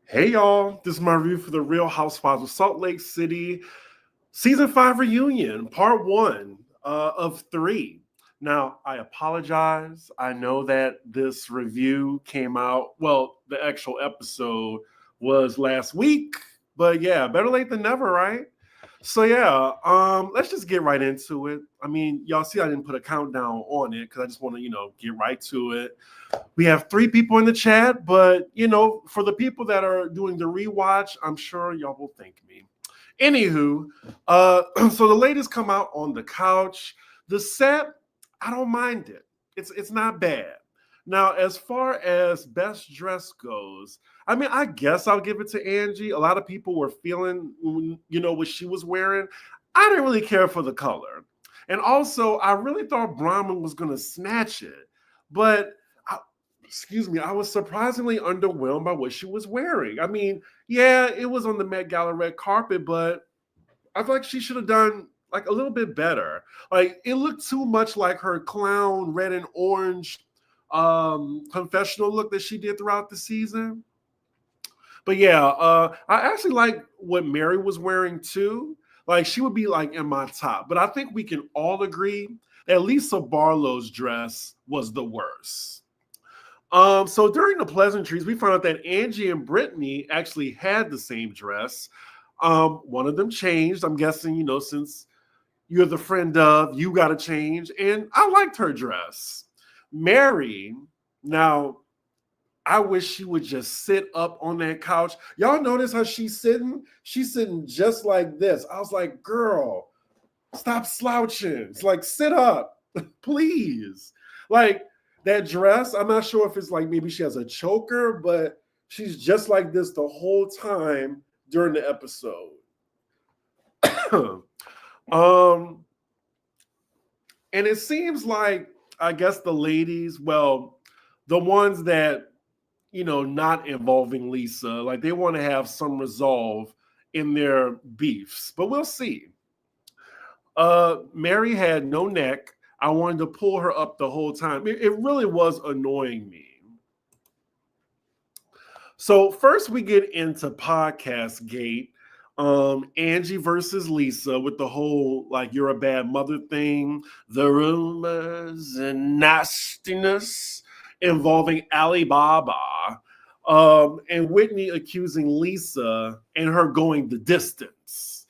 Hey y'all, this is my review for the Real Housewives of Salt Lake City Season 5 reunion, part one of three. Now, I apologize. I know that this review came out, well, the actual episode was last week, but yeah, better late than never, right? So yeah, let's just get right into it. I mean, y'all see I didn't put a countdown on it because I just want to, get right to it. We have three people in the chat, but for the people that are doing the rewatch, I'm sure y'all will thank me. Anywho, so the ladies come out on the couch. The set, I don't mind it. It's not bad. Now, as far as best dress goes, I mean, I guess I'll give it to Angie. A lot of people were feeling, what she was wearing. I didn't really care for the color. And also, I really thought Bronwyn was going to snatch it. But excuse me, I was surprisingly underwhelmed by what she was wearing. I mean, yeah, it was on the Met Gala red carpet, but I feel like she should have done like a little bit better. Like it looked too much like her clown red and orange confessional look that she did throughout the season. But yeah, I actually like what Mary was wearing too. Like she would be like in my top, but I think we can all agree that Lisa Barlow's dress was the worst. So during the pleasantries, we found out that Angie and Brittany actually had the same dress. One of them changed. I'm guessing, since you're the friend of, you got to change. And I liked her dress. Mary, now, I wish she would just sit up on that couch. Y'all notice how she's sitting? She's sitting just like this. I was like, girl, stop slouching. It's like, sit up, please. Like, that dress, I'm not sure if it's like maybe she has a choker, but she's just like this the whole time during the episode. um, and it seems like I guess the ladies, well, the ones that not involving Lisa, like they want to have some resolve in their beefs, but we'll see. Mary had no neck. I wanted to pull her up the whole time. It really was annoying me. So first we get into podcast gate. Angie versus Lisa with the whole like you're a bad mother thing, the rumors and nastiness involving Alibaba, and Whitney accusing Lisa and her going the distance.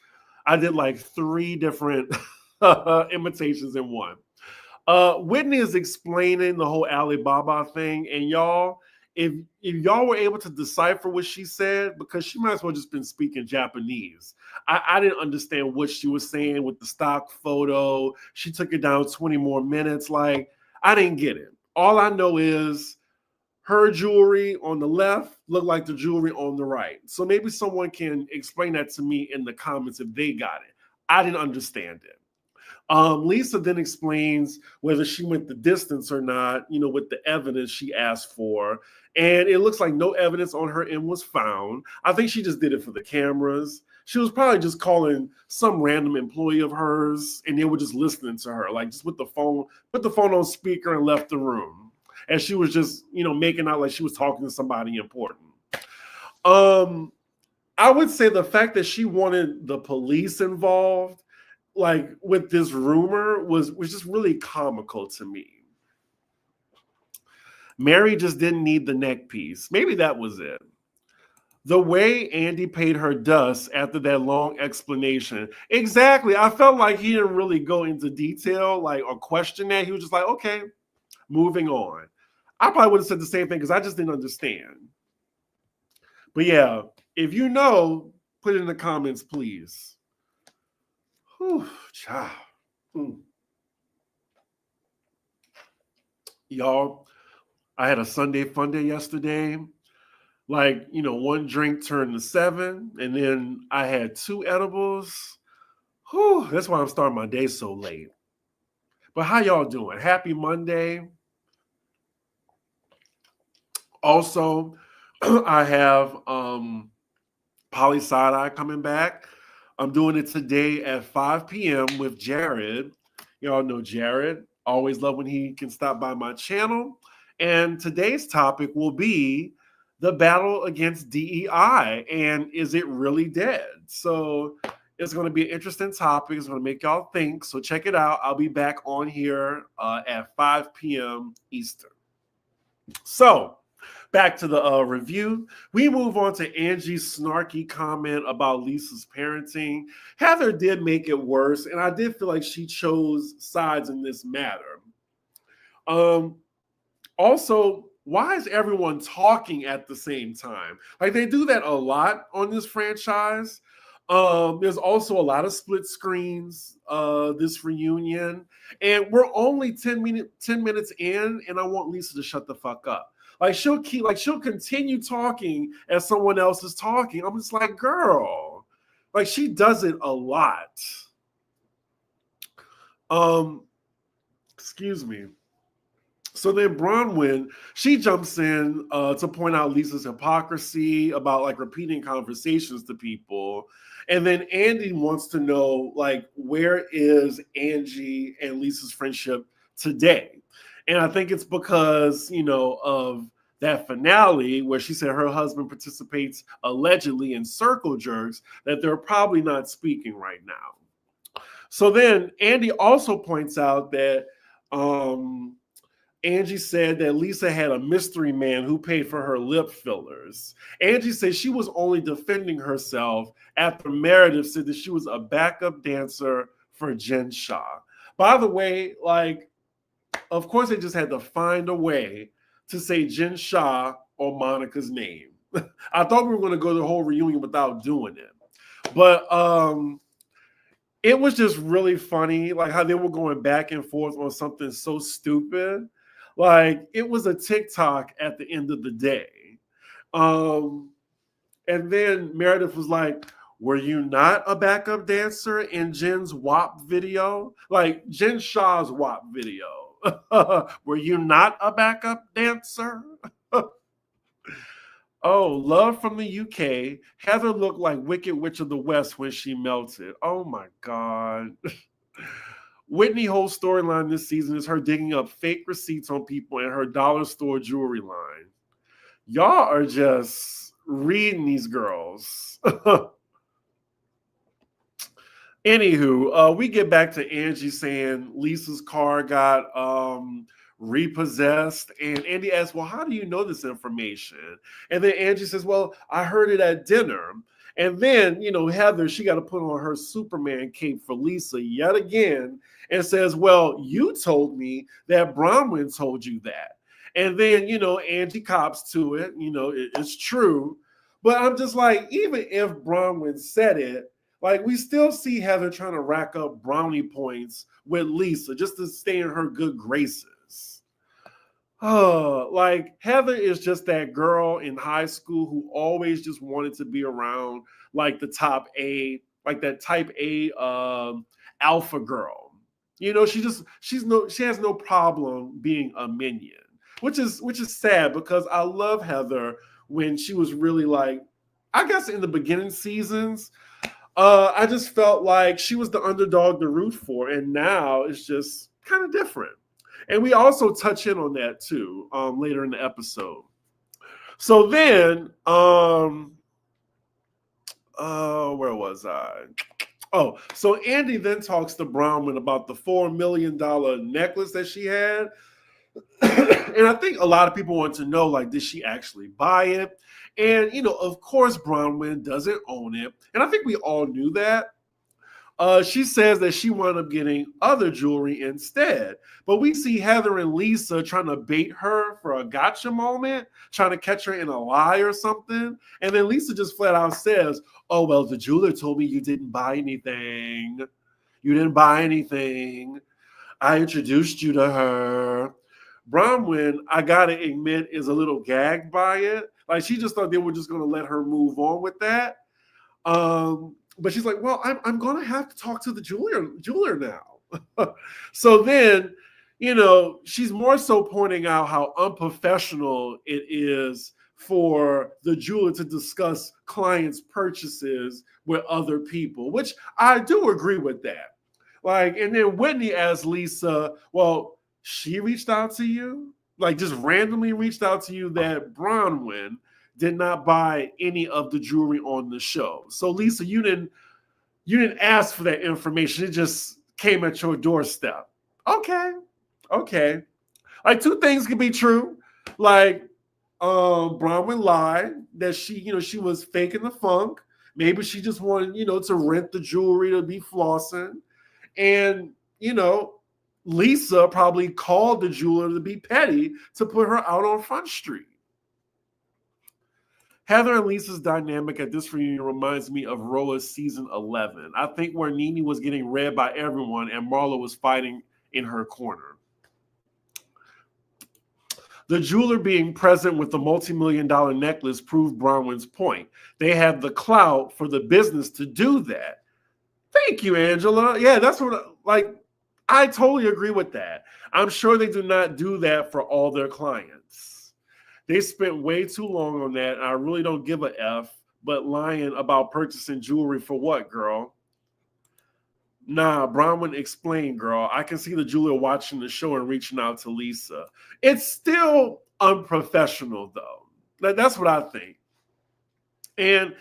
I did like three different imitations in one. Whitney is explaining the whole Alibaba thing, and y'all, if y'all were able to decipher what she said, because she might as well just been speaking Japanese. I didn't understand what she was saying with the stock photo. She took it down 20 more minutes. Like, I didn't get it. All I know is her jewelry on the left looked like the jewelry on the right. So maybe someone can explain that to me in the comments if they got it. I didn't understand it. Lisa then explains whether she went the distance or not, with the evidence she asked for. And it looks like no evidence on her end was found. I think she just did it for the cameras. She was probably just calling some random employee of hers and they were just listening to her, like just with the phone, put the phone on speaker and left the room. And she was just, making out like she was talking to somebody important. I would say the fact that she wanted the police involved like with this rumor was just really comical to me. Mary just didn't need the neck piece. Maybe that was it. The way Andy paid her dust after that long explanation. Exactly. I felt like he didn't really go into detail, like, or question that. He was just like, okay, moving on. I probably would have said the same thing because I just didn't understand. But yeah, if you know, put it in the comments, please. Whew, child. Y'all, I had a Sunday fun day yesterday. Like, one drink turned to 7, and then I had 2 edibles. Whew, that's why I'm starting my day so late. But how y'all doing? Happy Monday. Also, I have Poly Side Eye coming back. I'm doing it today at 5 p.m. with Jared. Y'all know Jared. Always love when he can stop by my channel. And today's topic will be the battle against DEI, and is it really dead? So it's going to be an interesting topic. It's going to make y'all think. So check it out. I'll be back on here at 5 p.m. Eastern. So back to the review. We move on to Angie's snarky comment about Lisa's parenting. Heather did make it worse, and I did feel like she chose sides in this matter. Also, why is everyone talking at the same time? Like, they do that a lot on this franchise. There's also a lot of split screens this reunion, and we're only 10 minutes in, and I want Lisa to shut the fuck up. Like, she'll continue talking as someone else is talking. I'm just like, girl, like, she does it a lot. Excuse me. So then Bronwyn, she jumps in to point out Lisa's hypocrisy about like repeating conversations to people. And then Andy wants to know, like, where is Angie and Lisa's friendship today? And I think it's because, of that finale where she said her husband participates allegedly in circle jerks, that they're probably not speaking right now. So then Andy also points out that Angie said that Lisa had a mystery man who paid for her lip fillers. Angie said she was only defending herself after Meredith said that she was a backup dancer for Jen Shah. By the way, like, of course they just had to find a way to say Jen Shah or Monica's name. I thought we were going to go the whole reunion without doing it. But it was just really funny, like how they were going back and forth on something so stupid. Like, it was a TikTok at the end of the day. And then Meredith was like, were you not a backup dancer in Jen's WAP video? Like, Jen Shah's WAP video. Were you not a backup dancer? Oh, love from the UK. Heather looked like Wicked Witch of the West when she melted. Oh my God. Whitney's whole storyline this season is her digging up fake receipts on people in her dollar store jewelry line. Y'all are just reading these girls. Anywho, we get back to Angie saying Lisa's car got repossessed, and Andy asks, well, how do you know this information? And then Angie says, well, I heard it at dinner. And then, Heather, she got to put on her Superman cape for Lisa yet again and says, well, you told me that Bronwyn told you that. And then, Angie cops to it. It's true. But I'm just like, even if Bronwyn said it, like, we still see Heather trying to rack up brownie points with Lisa just to stay in her good graces. Oh, like, Heather is just that girl in high school who always just wanted to be around like the top A, like that type A alpha girl. She has no problem being a minion, which is sad because I love Heather when she was really like, I guess in the beginning seasons, I just felt like she was the underdog to root for, and now it's just kind of different. And we also touch in on that too later in the episode. So then, where was I? Oh, so Andy then talks to Bronwyn about the $4 million necklace that she had. And I think a lot of people want to know, like, did she actually buy it? And, of course, Bronwyn doesn't own it. And I think we all knew that. She says that she wound up getting other jewelry instead. But we see Heather and Lisa trying to bait her for a gotcha moment, trying to catch her in a lie or something. And then Lisa just flat out says, oh, well, the jeweler told me you didn't buy anything. You didn't buy anything. I introduced you to her. Bronwyn, I gotta admit, is a little gagged by it. Like, she just thought they were just gonna let her move on with that. But she's like, well, I'm gonna have to talk to the jeweler now. So then, she's more so pointing out how unprofessional it is for the jeweler to discuss clients' purchases with other people, which I do agree with that. Like, and then Whitney asks Lisa, well, she reached out to you? Like, just randomly reached out to you that Bronwyn, did not buy any of the jewelry on the show. So Lisa, you didn't ask for that information. It just came at your doorstep. Okay. Okay. Like two things can be true. Like Bronwyn lied that she was faking the funk. Maybe she just wanted, to rent the jewelry to be flossing. And, Lisa probably called the jeweler to be petty to put her out on Front Street. Heather and Lisa's dynamic at this reunion reminds me of Roa's season 11. I think where Nene was getting read by everyone and Marla was fighting in her corner. The jeweler being present with the multi-million-dollar necklace proved Bronwyn's point. They have the clout for the business to do that. Thank you, Angela. Yeah, that's what, I totally agree with that. I'm sure they do not do that for all their clients. They spent way too long on that, and I really don't give a F, but lying about purchasing jewelry for what, girl? Nah, Bronwyn explained, girl. I can see the jeweler watching the show and reaching out to Lisa. It's still unprofessional, though. That's what I think. And,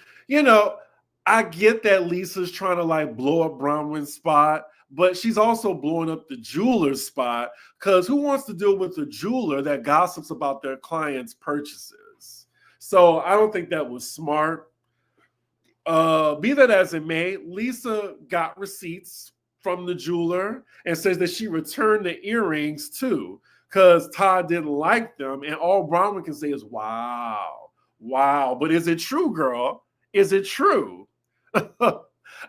I get that Lisa's trying to blow up Bronwyn's spot, but she's also blowing up the jeweler's spot because who wants to deal with a jeweler that gossips about their clients' purchases? So I don't think that was smart. Be that as it may, Lisa got receipts from the jeweler and says that she returned the earrings too because Todd didn't like them. And all Bronwyn can say is, wow. But is it true, girl? Is it true?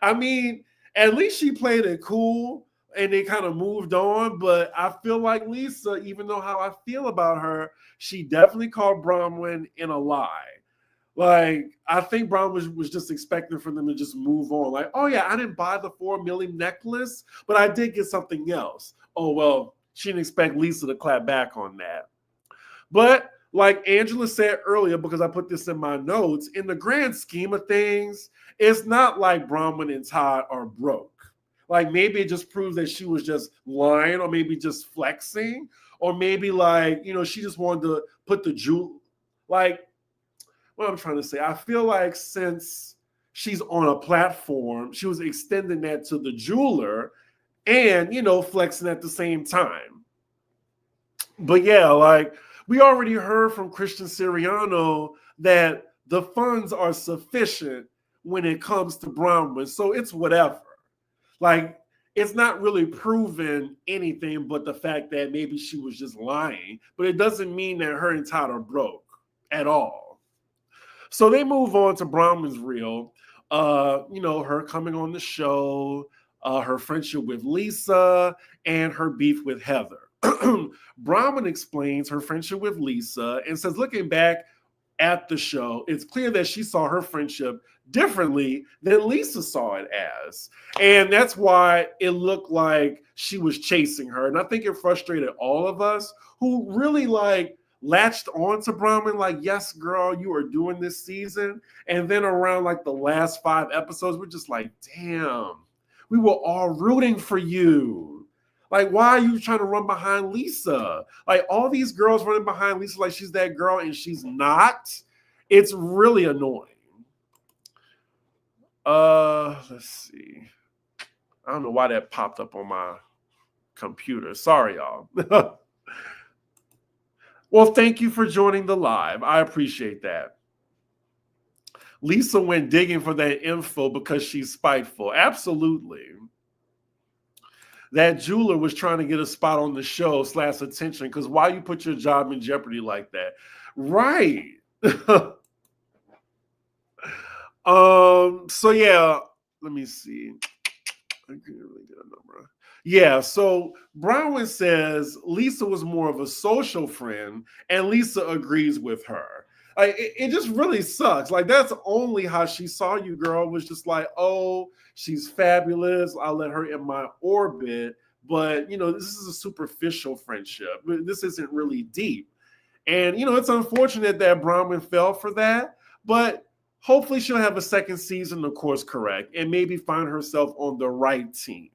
I mean, at least she played it cool and they kind of moved on. But I feel like Lisa, even though how I feel about her, she definitely called Bronwyn in a lie. I think Bronwyn was just expecting for them to just move on. Oh yeah, I didn't buy the $4 million necklace, but I did get something else. Oh, well, she didn't expect Lisa to clap back on that. But like Angela said earlier, because I put this in my notes, in the grand scheme of things, it's not like Bronwyn and Todd are broke. Maybe it just proves that she was just lying or maybe just flexing or maybe she just wanted to put the jewel, what I'm trying to say, I feel like since she's on a platform, she was extending that to the jeweler and, flexing at the same time. But yeah, we already heard from Christian Siriano that the funds are sufficient when it comes to Bronwyn. So it's whatever. It's not really proven anything but the fact that maybe she was just lying. But it doesn't mean that her and Todd are broke at all. So they move on to Bronwyn's reel, her coming on the show, her friendship with Lisa, and her beef with Heather. Bronwyn explains her friendship with Lisa and says, looking back at the show, it's clear that she saw her friendship differently than Lisa saw it as. And that's why it looked like she was chasing her. And I think it frustrated all of us who really latched on to Bronwyn, yes, girl, you are doing this season. And then around the last 5 episodes, we're just damn, we were all rooting for you. Why are you trying to run behind Lisa? All these girls running behind Lisa like she's that girl and she's not. It's really annoying. Let's see. I don't know why that popped up on my computer. Sorry, y'all. Well, thank you for joining the live. I appreciate that. Lisa went digging for that info because she's spiteful. Absolutely. That jeweler was trying to get a spot on the show / attention because why you put your job in jeopardy like that? Right. So yeah, let me see. I can't really get a number. Yeah, so Bronwyn says Lisa was more of a social friend, and Lisa agrees with her. It just really sucks. That's only how she saw you, girl, was just oh, she's fabulous. I'll let her in my orbit. But, this is a superficial friendship. This isn't really deep. And, it's unfortunate that Bronwyn fell for that. But hopefully she'll have a second season to course correct and maybe find herself on the right team.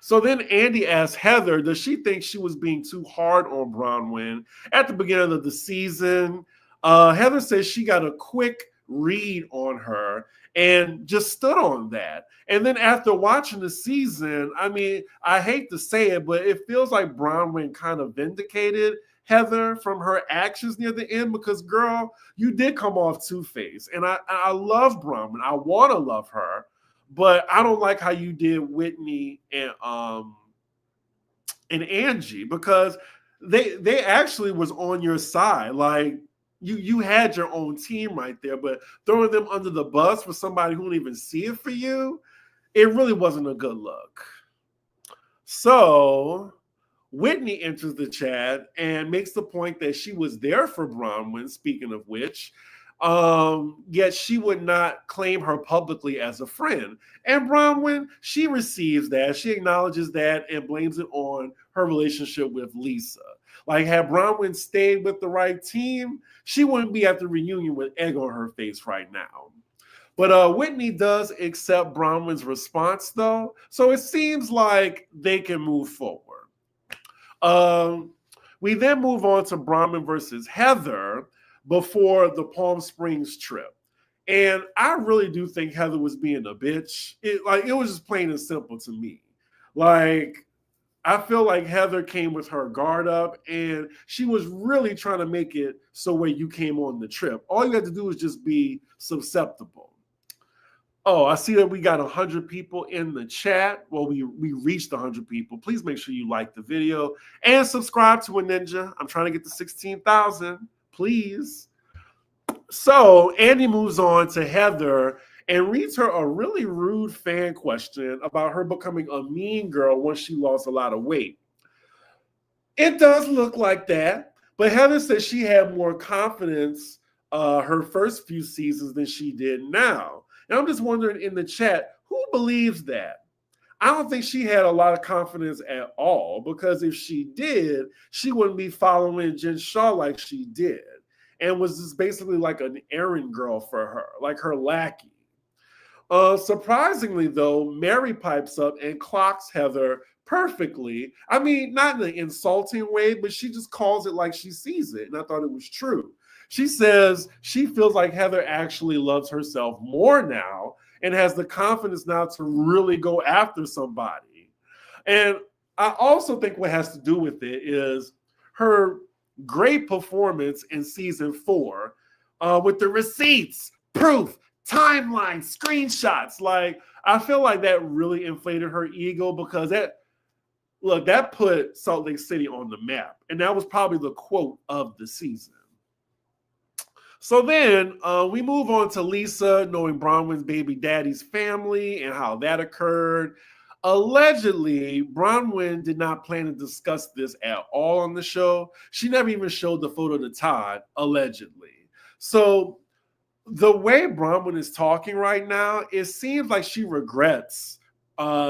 So then Andy asked Heather, does she think she was being too hard on Bronwyn at the beginning of the season? Heather says she got a quick read on her and just stood on that. And then after watching the season, I mean, I hate to say it, but it feels like Bronwyn kind of vindicated Heather from her actions near the end because, girl, you did come off two-faced. And I love Bronwyn. I want to love her, but I don't like how you did Whitney and Angie because they actually was on your side. Like, you had your own team right there, but throwing them under the bus for somebody who didn't even see it for you, it really wasn't a good look. So Whitney enters the chat and makes the point that she was there for Bronwyn, speaking of which, yet she would not claim her publicly as a friend. And Bronwyn, she receives that. She acknowledges that and blames it on her relationship with Lisa. Like, had Bronwyn stayed with the right team, she wouldn't be at the reunion with egg on her face right now. But Whitney does accept Bronwyn's response, though. So it seems like they can move forward. We then move on to Bronwyn versus Heather before the Palm Springs trip. And I really do think Heather was being a bitch. It was just plain and simple to me. Like, I feel like Heather came with her guard up and she was really trying to make it so where you came on the trip. All you had to do was just be susceptible. Oh, I see that we got 100 people in the chat. Well, we reached 100 people. Please make sure you like the video and subscribe to a Ninja. I'm trying to get to 16,000, please. So Andy moves on to Heather and reads her a really rude fan question about her becoming a mean girl once she lost a lot of weight. It does look like that, but Heather says she had more confidence her first few seasons than she did now. And I'm just wondering in the chat, who believes that? I don't think she had a lot of confidence at all, because if she did, she wouldn't be following Jen Shaw like she did and was just basically like an errand girl for her, like her lackey. Surprisingly, though, Mary pipes up and clocks Heather perfectly. I mean, not in an insulting way, but she just calls it like she sees it. And I thought it was true. She says she feels like Heather actually loves herself more now and has the confidence now to really go after somebody. And I also think what has to do with it is her great performance in season 4 with the receipts, proof, timeline, screenshots. Like, I feel like that really inflated her ego because that put Salt Lake City on the map. And that was probably the quote of the season. So then we move on to Lisa knowing Bronwyn's baby daddy's family and how that occurred. Allegedly, Bronwyn did not plan to discuss this at all on the show. She never even showed the photo to Todd, allegedly. So the way Bronwyn is talking right now, it seems like she regrets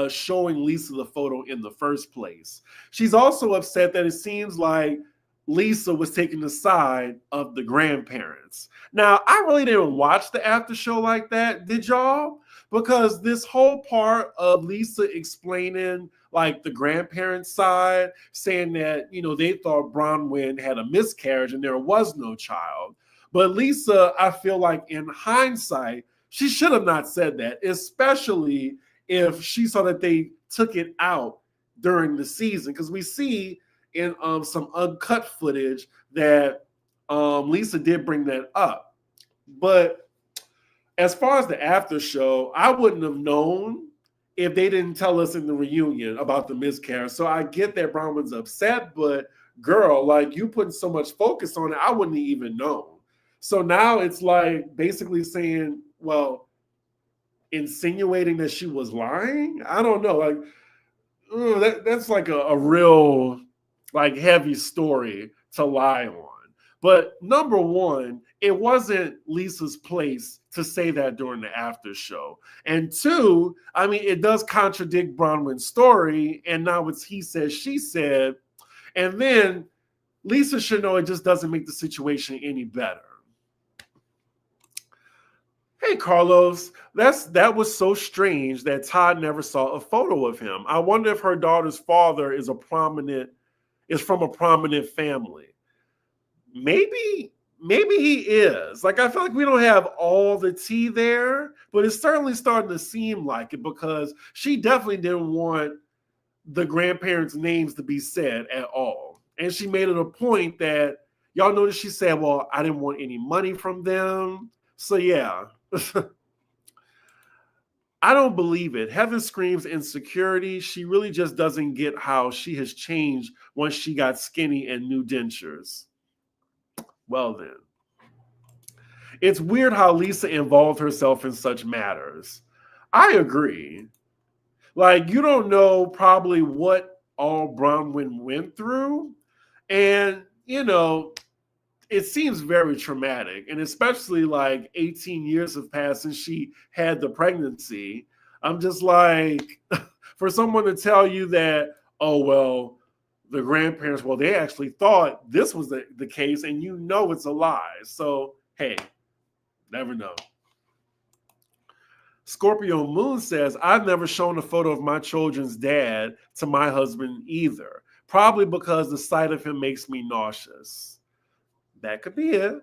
showing Lisa the photo in the first place. She's also upset that it seems like Lisa was taking the side of the grandparents. Now, I really didn't watch the after show like that. Did y'all? Because this whole part of Lisa explaining like the grandparents' side, saying that, they thought Bronwyn had a miscarriage and there was no child. But Lisa, I feel like in hindsight, she should have not said that, especially if she saw that they took it out during the season. Because we see in some uncut footage that Lisa did bring that up. But as far as the after show, I wouldn't have known if they didn't tell us in the reunion about the miscarriage. So I get that Bronwyn's upset, but girl, like, you putting so much focus on it, I wouldn't even know. So now it's like basically saying, well, insinuating that she was lying? I don't know. Like, that's like a real like heavy story to lie on. But number one, it wasn't Lisa's place to say that during the after show. And two, I mean, it does contradict Bronwyn's story. And now it's he said, she said. And then Lisa should know it just doesn't make the situation any better. Hey, Carlos, that was so strange that Todd never saw a photo of him. I wonder if her daughter's father is from a prominent family. Maybe maybe he is. Like, I feel like we don't have all the tea there, but it's certainly starting to seem like it because she definitely didn't want the grandparents' names to be said at all. And she made it a point that y'all notice she said, well, I didn't want any money from them. So, yeah. I don't believe it. Heaven screams insecurity. She really just doesn't get how she has changed once she got skinny and new dentures. Well, then. It's weird how Lisa involved herself in such matters. I agree. Like, you don't know probably what all Bronwyn went through. And, it seems very traumatic. And especially like 18 years have passed since she had the pregnancy. I'm just like, for someone to tell you that, oh, well, the grandparents, well, they actually thought this was the case, and it's a lie. So, hey, never know. Scorpio Moon says, I've never shown a photo of my children's dad to my husband either, probably because the sight of him makes me nauseous. That could be it.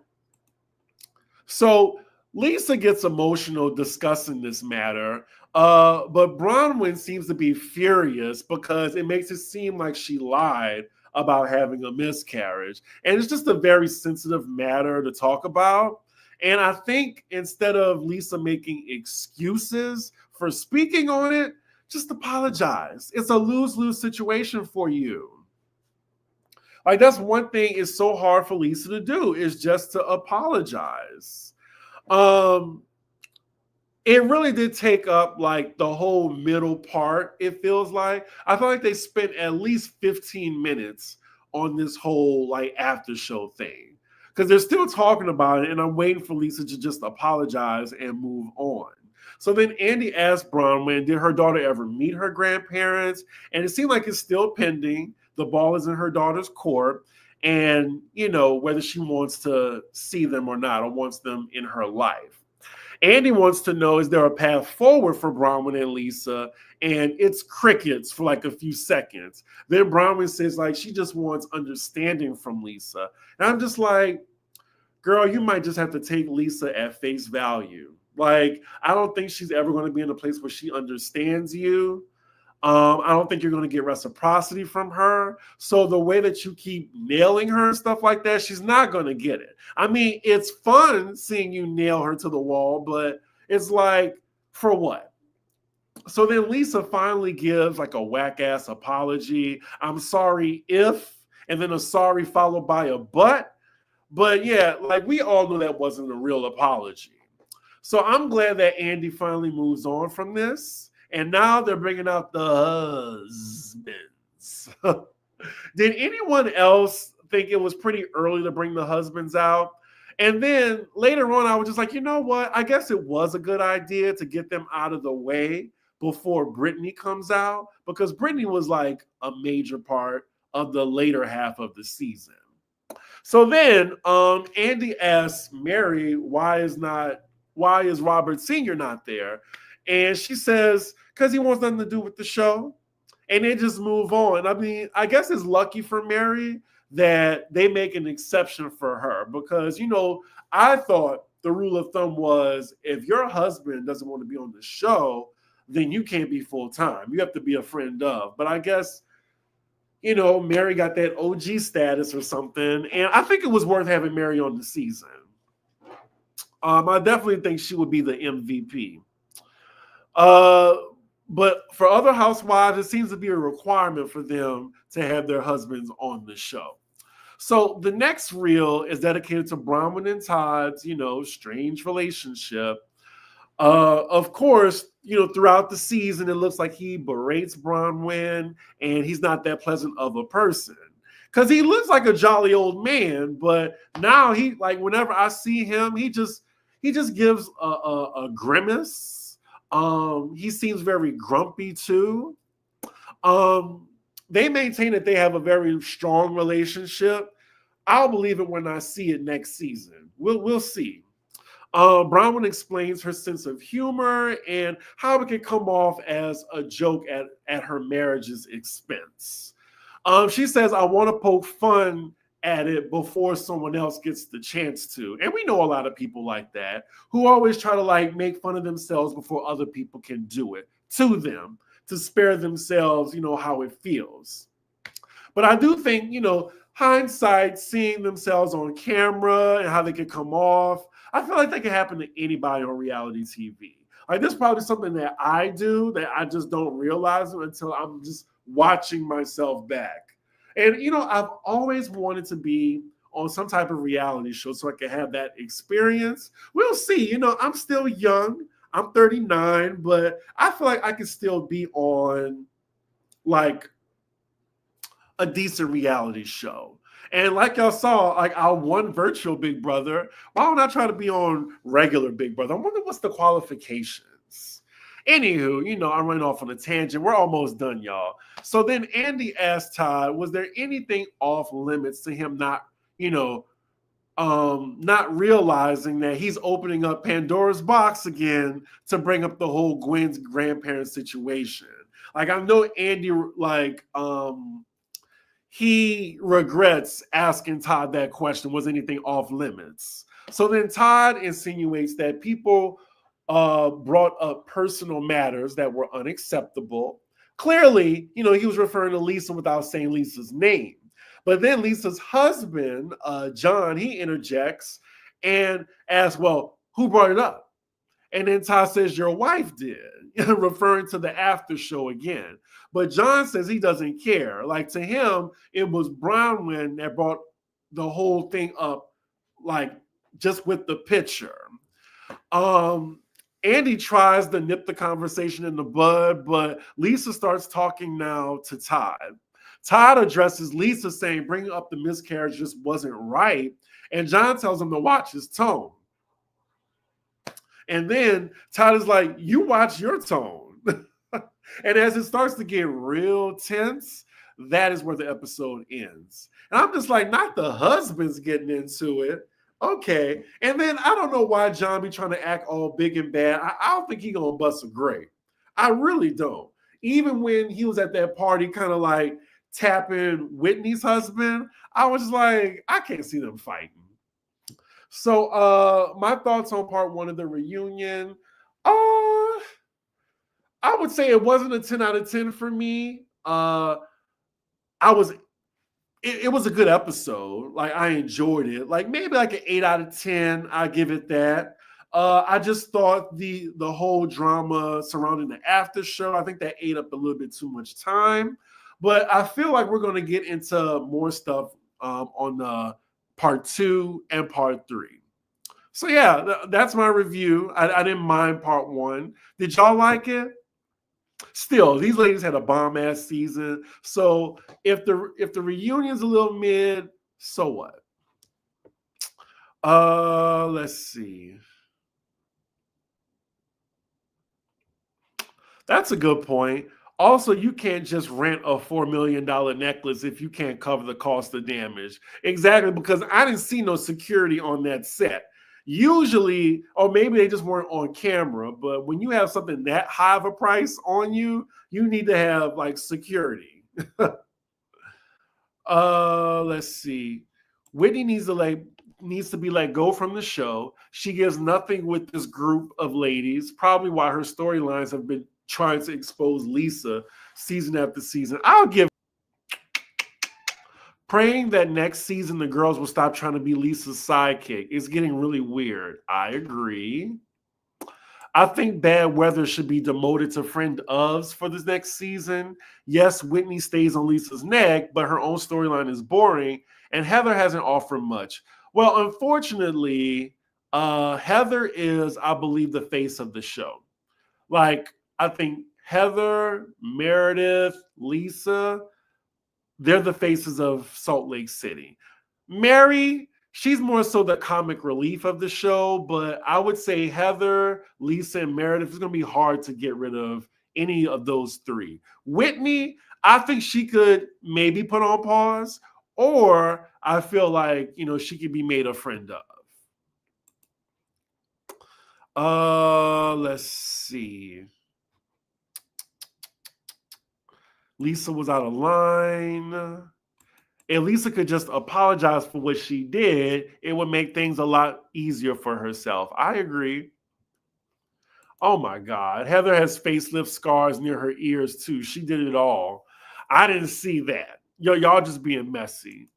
So Lisa gets emotional discussing this matter, but Bronwyn seems to be furious because it makes it seem like she lied about having a miscarriage. And it's just a very sensitive matter to talk about. And I think instead of Lisa making excuses for speaking on it, just apologize. It's a lose-lose situation for you. Like, that's one thing it's so hard for Lisa to do, is just to apologize. It really did take up like the whole middle part, it feels like. I feel like they spent at least 15 minutes on this whole like after show thing, because they're still talking about it, and I'm waiting for Lisa to just apologize and move on. So then Andy asked Bronwyn, did her daughter ever meet her grandparents? And it seemed like it's still pending. The ball is in her daughter's court. And, whether she wants to see them or not, or wants them in her life. Andy wants to know, is there a path forward for Bronwyn and Lisa? And it's crickets for like a few seconds. Then Bronwyn says, like, she just wants understanding from Lisa. And I'm just like, girl, you might just have to take Lisa at face value. Like, I don't think she's ever going to be in a place where she understands you. I don't think you're going to get reciprocity from her. So the way that you keep nailing her and stuff like that, she's not going to get it. I mean, it's fun seeing you nail her to the wall, but it's like, for what? So then Lisa finally gives like a whack-ass apology. I'm sorry if, and then a sorry followed by a but. But yeah, like, we all know that wasn't a real apology. So I'm glad that Andy finally moves on from this. And now they're bringing out the husbands. Did anyone else think it was pretty early to bring the husbands out? And then later on, I was just like, you know what? I guess it was a good idea to get them out of the way before Brittany comes out, because Brittany was like a major part of the later half of the season. So then Andy asks Mary, why is Robert Sr. not there? And she says, because he wants nothing to do with the show. And they just move on. I mean, I guess it's lucky for Mary that they make an exception for her, because, I thought the rule of thumb was, if your husband doesn't want to be on the show, then you can't be full-time. You have to be a friend of. But I guess, Mary got that OG status or something. And I think it was worth having Mary on the season. I definitely think she would be the MVP. But for other housewives, it seems to be a requirement for them to have their husbands on the show. So the next reel is dedicated to Bronwyn and Todd's, strange relationship. Of course, throughout the season, it looks like he berates Bronwyn, and he's not that pleasant of a person, because he looks like a jolly old man. But now he, like, whenever I see him, he just gives a grimace. He seems very grumpy too. They maintain that they have a very strong relationship. I'll believe it when I see it next season. We'll see. Bronwyn explains her sense of humor and how it can come off as a joke at her marriage's expense. She says, I want to poke fun at it before someone else gets the chance to. And we know a lot of people like that who always try to like make fun of themselves before other people can do it to them to spare themselves, how it feels. But I do think, hindsight, seeing themselves on camera and how they can come off, I feel like that can happen to anybody on reality TV. Like, this is probably something that I do that I just don't realize it until I'm just watching myself back. And, I've always wanted to be on some type of reality show so I can have that experience. We'll see. I'm still young. I'm 39, but I feel like I can still be on like a decent reality show. And like y'all saw, like our one virtual Big Brother, why don't I try to be on regular Big Brother? I wonder what's the qualifications. Anywho, I'm running off on a tangent. We're almost done, y'all. So then Andy asked Todd, was there anything off limits to him not realizing that he's opening up Pandora's box again to bring up the whole Gwen's grandparents situation? Like, I know Andy, he regrets asking Todd that question, was anything off limits? So then Todd insinuates that people brought up personal matters that were unacceptable. Clearly, he was referring to Lisa without saying Lisa's name. But then Lisa's husband, John, he interjects and asks, well, who brought it up? And then Todd says, your wife did, referring to the after show again. But John says he doesn't care. Like, to him, it was Bronwyn that brought the whole thing up, like, just with the picture. Andy tries to nip the conversation in the bud, but Lisa starts talking now to Todd. Todd addresses Lisa, saying bringing up the miscarriage just wasn't right. And John tells him to watch his tone. And then Todd is like, you watch your tone. And as it starts to get real tense, that is where the episode ends. And I'm just like, not the husband's getting into it. Okay. And then I don't know why John be trying to act all big and bad. I don't think he gonna bust a grape. I really don't. Even when he was at that party kind of like tapping Whitney's husband, I was like, I can't see them fighting. So my thoughts on part one of the reunion. I would say it wasn't a 10 out of 10 for me. It was a good episode. Like, I enjoyed it. Like, maybe like an 8 out of 10. I give it that. I just thought the whole drama surrounding the after show, I think that ate up a little bit too much time. But I feel like we're going to get into more stuff on part 2 and part 3. So yeah, that's my review. I didn't mind part 1. Did y'all like it? Still, these ladies had a bomb ass season. So if the reunion's a little mid, so what? Let's see. That's a good point. Also, you can't just rent a $4 million necklace if you can't cover the cost of damage. Exactly, because I didn't see no security on that set. Usually, or maybe they just weren't on camera, but when you have something that high of a price on you, you need to have like security. Let's see. Whitney needs to be let go from the show. She gives nothing with this group of ladies, probably why her storylines have been trying to expose Lisa season after season. I'll give praying that next season the girls will stop trying to be Lisa's sidekick. It's getting really weird. I agree. I think Bad Weather should be demoted to friend ofs for this next season. Yes, Whitney stays on Lisa's neck, but her own storyline is boring, and Heather hasn't offered much. Well, unfortunately, Heather is, I believe, the face of the show. Like, I think Heather, Meredith, Lisa, they're the faces of Salt Lake City. Mary, she's more so the comic relief of the show, but I would say Heather, Lisa, and Meredith is going to be hard to get rid of any of those three. Whitney, I think she could maybe put on pause, or I feel like, she could be made a friend of. Let's see. Lisa was out of line. If Lisa could just apologize for what she did, it would make things a lot easier for herself. I agree. Oh my God. Heather has facelift scars near her ears too. She did it all. I didn't see that. Y'all just being messy.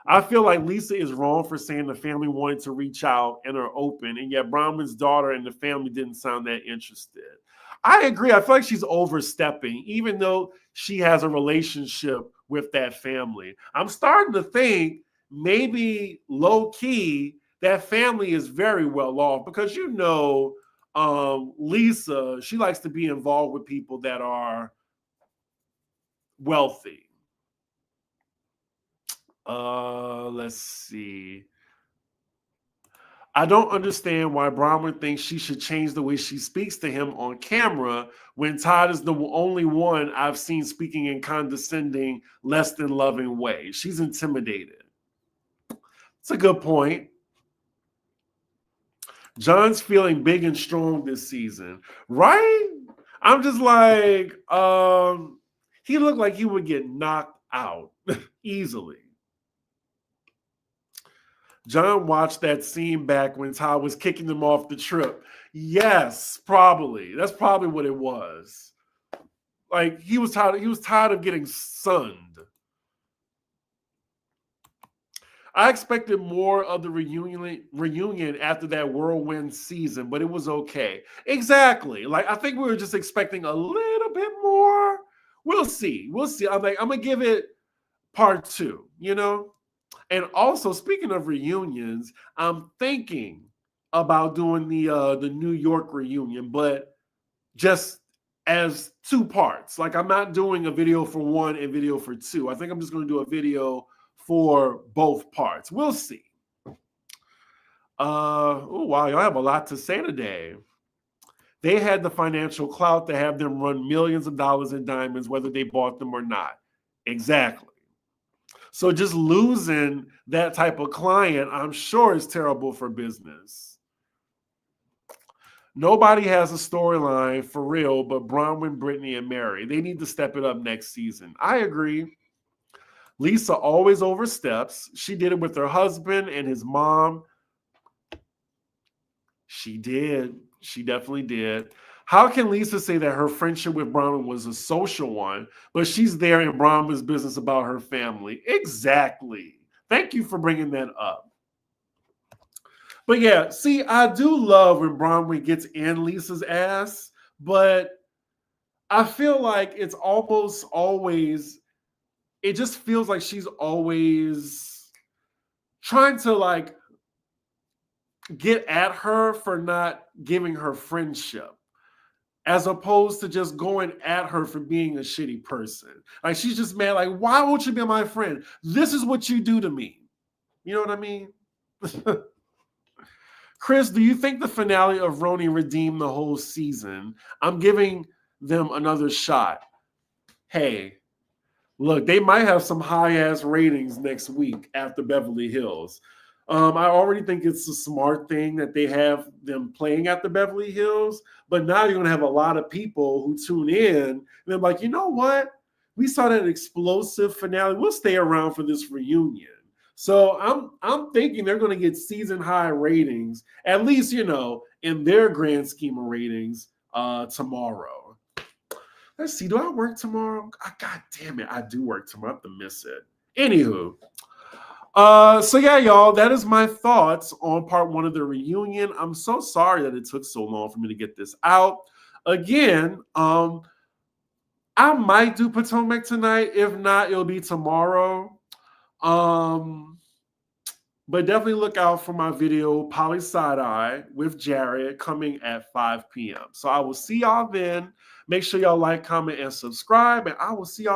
I feel like Lisa is wrong for saying the family wanted to reach out and are open, and yet Bronwyn's daughter and the family didn't sound that interested. I agree. I feel like she's overstepping, even though she has a relationship with that family. I'm starting to think maybe low key that family is very well off because Lisa, she likes to be involved with people that are wealthy. Let's see. I don't understand why Bronwyn thinks she should change the way she speaks to him on camera when Todd is the only one I've seen speaking in condescending, less than loving way. She's intimidated. It's a good point. John's feeling big and strong this season, right? I'm just like, he looked like he would get knocked out easily. John watched that scene back when Todd was kicking them off the trip. Yes, probably. That's probably what it was. Like he was tired of getting sunned. I expected more of the reunion after that whirlwind season, but it was okay. Exactly. Like I think we were just expecting a little bit more. We'll see. We'll see. I'm gonna give it part 2, And also, speaking of reunions, I'm thinking about doing the New York reunion, but just as 2 parts. Like I'm not doing a video for 1 and video for 2. I think I'm just going to do a video for both parts. We'll see. Oh wow, y'all have a lot to say today. They had the financial clout to have them run millions of dollars in diamonds, whether they bought them or not. Exactly. So just losing that type of client, I'm sure is terrible for business. Nobody has a storyline for real but Bronwyn, Brittany, and Mary. They need to step it up next season. I agree. Lisa always oversteps. She did it with her husband and his mom. She did. She definitely did. How can Lisa say that her friendship with Bronwyn was a social one, but she's there in Bronwyn's business about her family? Exactly. Thank you for bringing that up. But yeah, see, I do love when Bronwyn gets in Lisa's ass, but I feel like it's almost always, it just feels like she's always trying to like get at her for not giving her friendship, as opposed to just going at her for being a shitty person. Like she's just mad, like, why won't you be my friend? This is what you do to me. You know what I mean? Chris, do you think the finale of Roni redeemed the whole season? I'm giving them another shot. Hey, look, they might have some high-ass ratings next week after Beverly Hills. I already think it's a smart thing that they have them playing at the Beverly Hills, but now you're going to have a lot of people who tune in and they're like, you know what? We saw that explosive finale. We'll stay around for this reunion. So I'm thinking they're going to get season high ratings, at least, in their grand scheme of ratings tomorrow. Let's see. Do I work tomorrow? God damn it. I do work tomorrow. I have to miss it. Anywho. So yeah, y'all, that is my thoughts on part 1 of the reunion. I'm so sorry that it took so long for me to get this out. Again, I might do Potomac tonight. If not, it'll be tomorrow. But definitely look out for my video, Poly Side Eye with Jared, coming at 5 p.m. So I will see y'all then. Make sure y'all like, comment, and subscribe, and I will see y'all